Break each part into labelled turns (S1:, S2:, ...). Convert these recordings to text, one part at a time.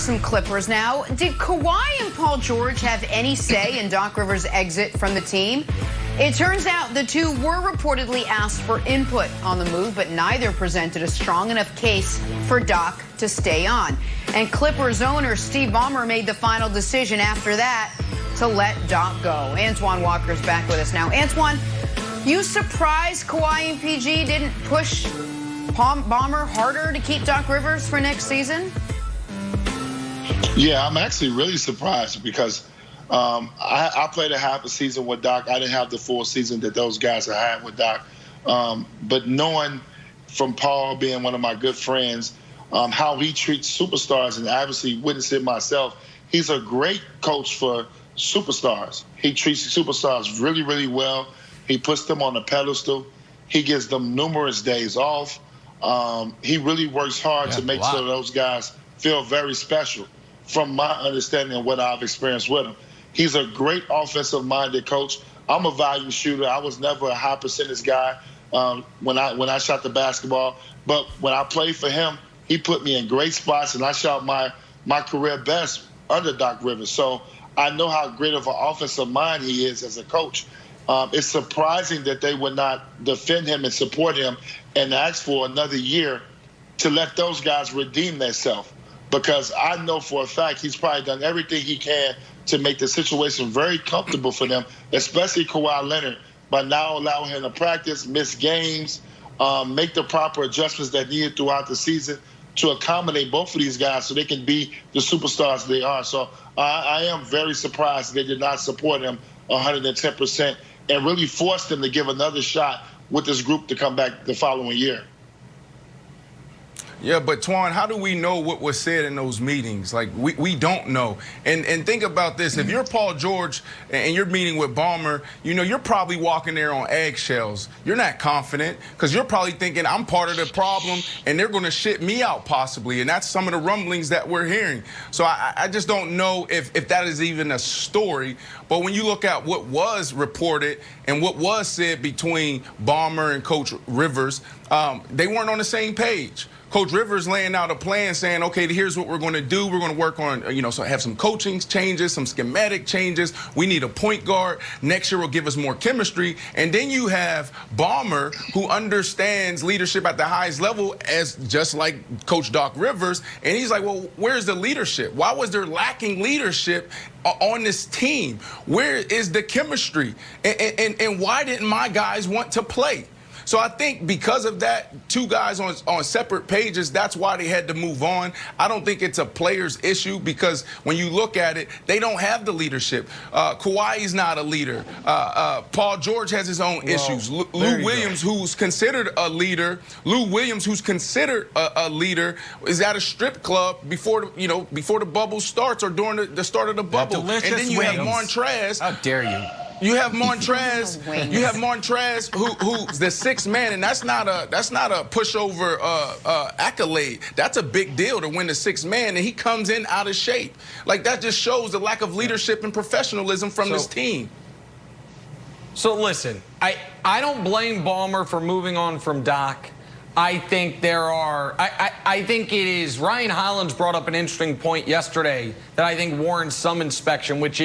S1: some Clippers now. Did Kawhi and Paul George have any say in Doc Rivers' exit from the team? It turns out the two were reportedly asked for input on the move, but neither presented a strong enough case for Doc to stay on. And Clippers owner Steve Ballmer made the final decision after that to let Doc go. Antoine Walker's back with us now. Antoine, you surprised Kawhi and PG didn't push Ballmer harder to keep Doc Rivers for next season?
S2: Yeah, I'm actually really surprised because I played a half a season with Doc. I didn't have the full season that those guys have had with Doc. But knowing from Paul being one of my good friends, how he treats superstars, and obviously witnessed it myself, he's a great coach for superstars. He treats superstars really, really well. He puts them on a pedestal. He gives them numerous days off. He really works hard to make sure those guys feel very special, from my understanding of what I've experienced with him. He's a great offensive-minded coach. I'm a value shooter. I was never a high percentage guy when I shot the basketball. But when I played for him, he put me in great spots, and I shot my career best under Doc Rivers. So I know how great of an offensive mind he is as a coach. It's surprising that they would not defend him and support him and ask for another year to let those guys redeem themselves. Because I know for a fact he's probably done everything he can to make the situation very comfortable for them, especially Kawhi Leonard, by now allowing him to practice, miss games, make the proper adjustments that needed throughout the season to accommodate both of these guys so they can be the superstars they are. So I am very surprised they did not support him 110% and really forced them to give another shot with this group to come back the following year.
S3: Yeah, but Twan, how do we know what was said in those meetings? Like, we don't know. And think about this. If you're Paul George and you're meeting with Ballmer, you know, you're probably walking there on eggshells. You're not confident because you're probably thinking, I'm part of the problem and they're going to shit me out possibly. And that's some of the rumblings that we're hearing. So I just don't know if that is even a story. But when you look at what was reported and what was said between Ballmer and Coach Rivers, they weren't on the same page. Coach Rivers laying out a plan saying, okay, here's what we're going to do. We're going to work on, so have some coaching changes, some schematic changes. We need a point guard. Next year will give us more chemistry. And then you have Ballmer, who understands leadership at the highest level, as just like Coach Doc Rivers. And he's like, well, where's the leadership? Why was there lacking leadership on this team? Where is the chemistry? And why didn't my guys want to play? So I think because of that, two guys on separate pages, that's why they had to move on. I don't think it's a player's issue because when you look at it, they don't have the leadership. Kawhi's not a leader. Paul George has his own issues. Lou Williams, who's considered a leader, is at a strip club before the bubble starts or during the start of the bubble. And then you have Montrez.
S4: How dare you?
S3: You have Montrez. Who's the sixth man, and that's not a pushover accolade. That's a big deal to win the sixth man, and he comes in out of shape. Like, that just shows the lack of leadership and professionalism from this team.
S4: So listen, I don't blame Ballmer for moving on from Doc. I think I think it is, Ryan Hollins brought up an interesting point yesterday that I think warrants some inspection, which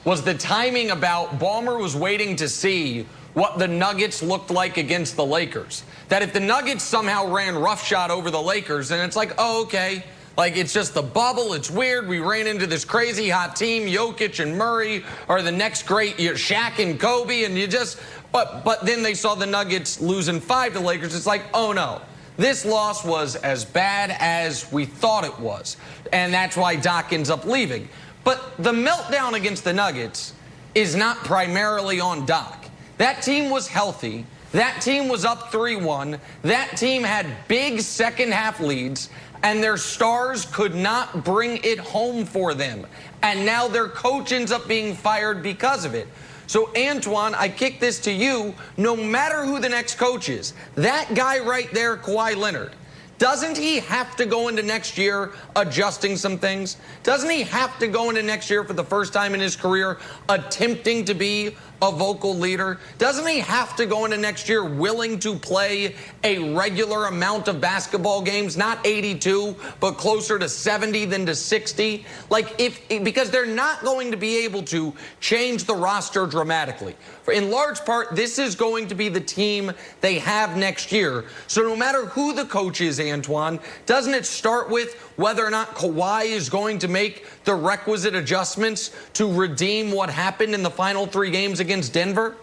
S4: was the timing about Ballmer was waiting to see what the Nuggets looked like against the Lakers. That if the Nuggets somehow ran roughshod over the Lakers, and it's like, oh, okay, like it's just the bubble, it's weird, we ran into this crazy hot team, Jokic and Murray are the next great, Shaq and Kobe, and you just... But then they saw the Nuggets losing 5 to the Lakers. It's like, oh, no. This loss was as bad as we thought it was. And that's why Doc ends up leaving. But the meltdown against the Nuggets is not primarily on Doc. That team was healthy. That team was up 3-1. That team had big second-half leads. And their stars could not bring it home for them. And now their coach ends up being fired because of it. So, Antoine, I kick this to you. No matter who the next coach is, that guy right there, Kawhi Leonard, doesn't he have to go into next year adjusting some things? Doesn't he have to go into next year for the first time in his career attempting to be a vocal leader? Doesn't he have to go into next year willing to play a regular amount of basketball games, not 82, but closer to 70 than to 60? Like, because they're not going to be able to change the roster dramatically. In large part, this is going to be the team they have next year. So no matter who the coach is, Antoine, doesn't it start with whether or not Kawhi is going to make the requisite adjustments to redeem what happened in the final 3 games against Denver?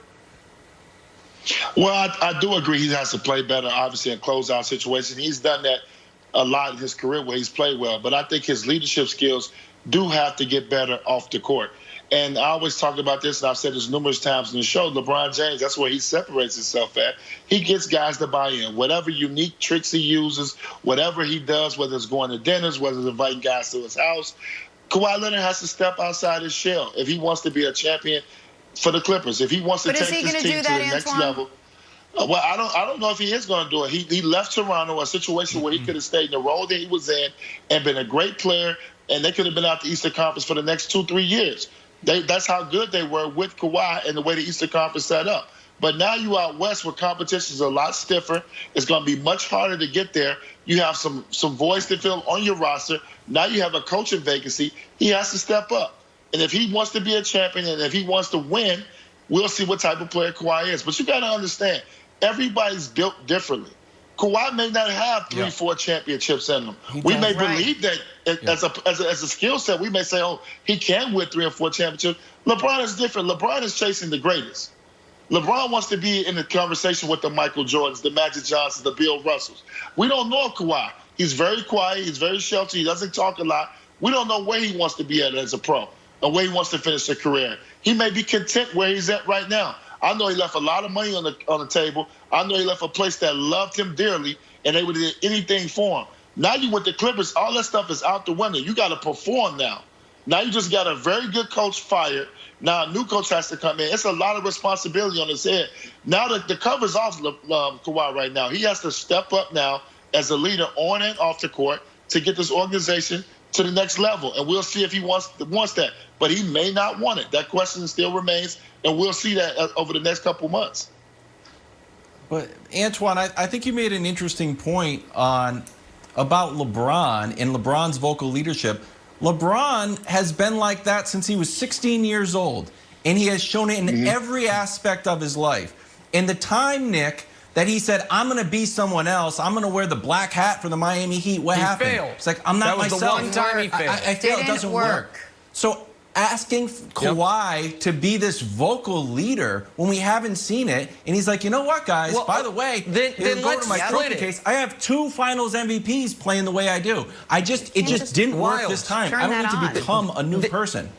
S2: Well, I do agree he has to play better, obviously, in closeout situations. He's done that a lot in his career where he's played well. But I think his leadership skills do have to get better off the court. And I always talked about this, and I've said this numerous times in the show, LeBron James, that's where he separates himself at. He gets guys to buy in. Whatever unique tricks he uses, whatever he does, whether it's going to dinners, whether it's inviting guys to his house, Kawhi Leonard has to step outside his shell if he wants to be a champion for the Clippers. If he wants to take this team to the next level. Well, I don't know if he is going to do it. He left Toronto, a situation where he could have stayed in the role that he was in and been a great player, and they could have been out the Eastern Conference for the next 2-3 years. That's how good they were with Kawhi and the way the Eastern Conference set up. But now you out west where competition is a lot stiffer. It's going to be much harder to get there. You have some voice to fill on your roster. Now you have a coaching vacancy. He has to step up. And if he wants to be a champion and if he wants to win, we'll see what type of player Kawhi is. But you got to understand, everybody's built differently. Kawhi may not have 3-4 championships in him. We may believe that as a skill set, we may say, oh, he can win 3 or 4 championships. LeBron is different. LeBron is chasing the greatest. LeBron wants to be in the conversation with the Michael Jordans, the Magic Johnsons, the Bill Russells. We don't know Kawhi. He's very quiet. He's very sheltered. He doesn't talk a lot. We don't know where he wants to be at as a pro or where he wants to finish a career. He may be content where he's at right now. I know he left a lot of money on the table. I know he left a place that loved him dearly, and they would do anything for him. Now you with the Clippers, all that stuff is out the window. You got to perform now. Now you just got a very good coach fired. Now a new coach has to come in. It's a lot of responsibility on his head. Now the cover's off Kawhi right now. He has to step up now as a leader on and off the court to get this organization to the next level. And we'll see if he wants that. But he may not want it. That question still remains, and we'll see that over the next couple months.
S5: But, Antoine, I think you made an interesting point about LeBron and LeBron's vocal leadership. LeBron has been like that since he was 16 years old, and he has shown it in every aspect of his life. In the time, Nick, that he said, I'm going to be someone else, I'm going to wear the black hat for the Miami Heat, what happened?
S4: Failed.
S5: It's like, I'm not myself.
S4: That was the one time he failed.
S5: I feel it doesn't work. So asking Kawhi to be this vocal leader when we haven't seen it, and he's like, you know what, guys? By the way,
S4: then
S5: let's my trophy case. I have 2 Finals MVPs playing the way I do. It just didn't work this time. I don't need to become a new person.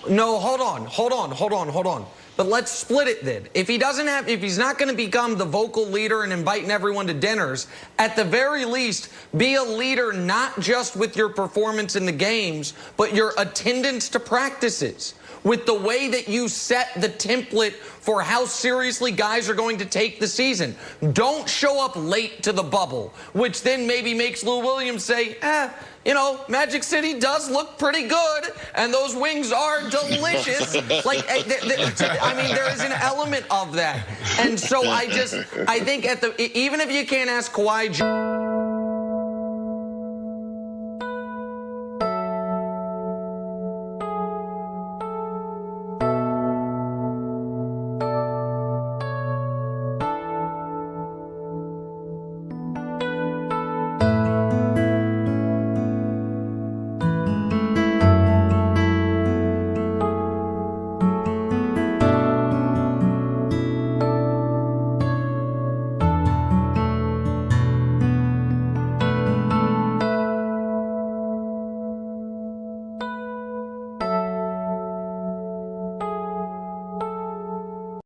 S4: No, hold on. But let's split it then. If he's not going to become the vocal leader and inviting everyone to dinners, at the very least, be a leader not just with your performance in the games, but your attendance to practices. With the way that you set the template for how seriously guys are going to take the season. Don't show up late to the bubble, which then maybe makes Lou Williams say, you know, Magic City does look pretty good, and those wings are delicious. I mean, there is an element of that. And so I think even if you can't ask Kawhi